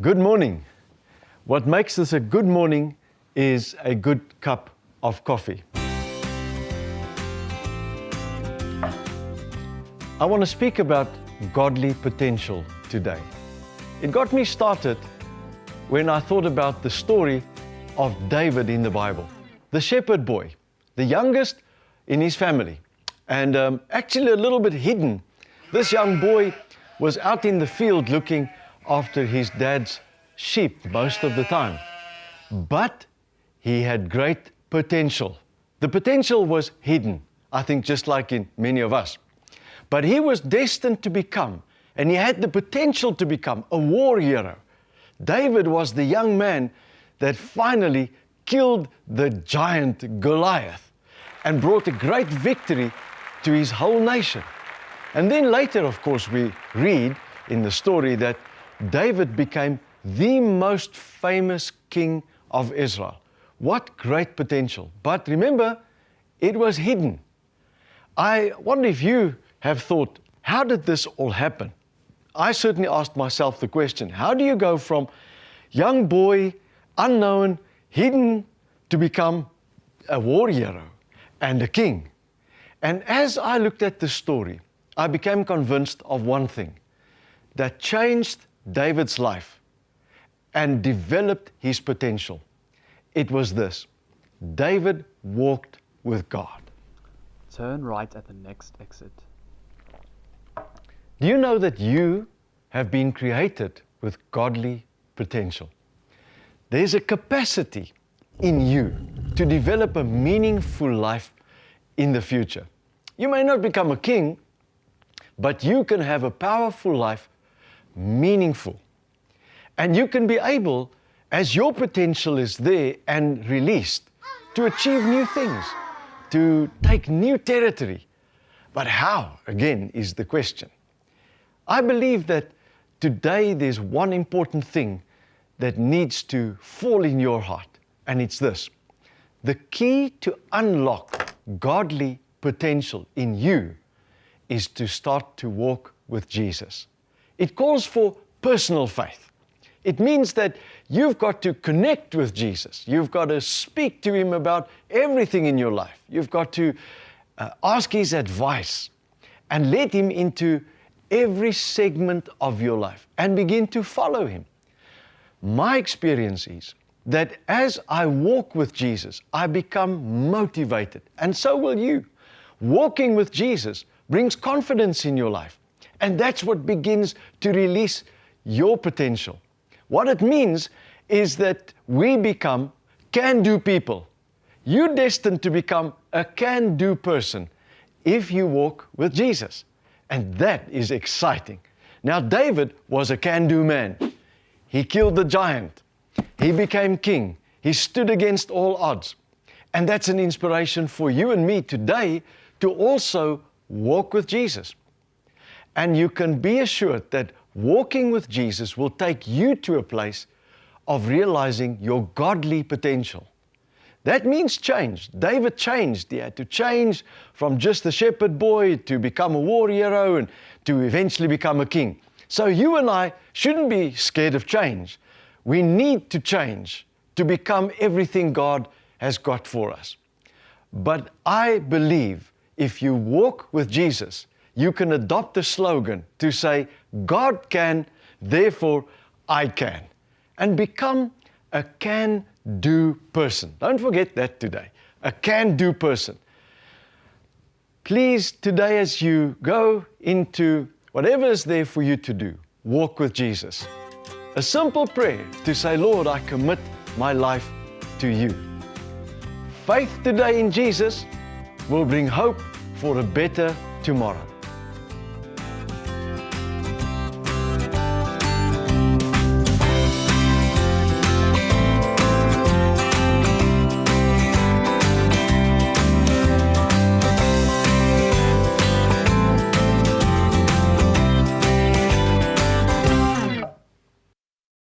Good morning. What makes this a good morning is a good cup of coffee. I want to speak about godly potential today. It got me started when I thought about the story of David in the Bible, the shepherd boy, the youngest in his family, and actually a little bit hidden. This young boy was out in the field looking after his dad's sheep most of the time. But he had great potential. The potential was hidden, I think, just like in many of us. But he was destined to become, and he had the potential to become, a war hero. David was the young man that finally killed the giant Goliath and brought a great victory to his whole nation. And then later, of course, we read in the story that David became the most famous king of Israel. What great potential. But remember, it was hidden. I wonder if you have thought, how did this all happen? I certainly asked myself the question, how do you go from young boy, unknown, hidden, to become a war hero and a king? And as I looked at the story, I became convinced of one thing that changed David's life and developed his potential. It was this: David walked with God. Turn right at the next exit. Do you know that you have been created with godly potential? There's a capacity in you to develop a meaningful life in the future. You may not become a king, but you can have a powerful life, meaningful. And you can be able, as your potential is there and released, to achieve new things, to take new territory. But how, again, is the question. I believe that today there's one important thing that needs to fall in your heart, and it's this: the key to unlock godly potential in you is to start to walk with Jesus. It calls for personal faith. It means that you've got to connect with Jesus. You've got to speak to Him about everything in your life. You've got to ask His advice and let Him into every segment of your life and begin to follow Him. My experience is that as I walk with Jesus, I become motivated, and so will you. Walking with Jesus brings confidence in your life, and that's what begins to release your potential. What it means is that we become can-do people. You're destined to become a can-do person if you walk with Jesus, and that is exciting. Now, David was a can-do man. He killed the giant. He became king. He stood against all odds. And that's an inspiration for you and me today to also walk with Jesus. And you can be assured that walking with Jesus will take you to a place of realizing your godly potential. That means change. David changed. He had to change from just a shepherd boy to become a war hero and to eventually become a king. So you and I shouldn't be scared of change. We need to change to become everything God has got for us. But I believe if you walk with Jesus, you can adopt the slogan to say, God can, therefore I can, and become a can-do person. Don't forget that today, a can-do person. Please, today as you go into whatever is there for you to do, walk with Jesus. A simple prayer to say, Lord, I commit my life to you. Faith today in Jesus will bring hope for a better tomorrow.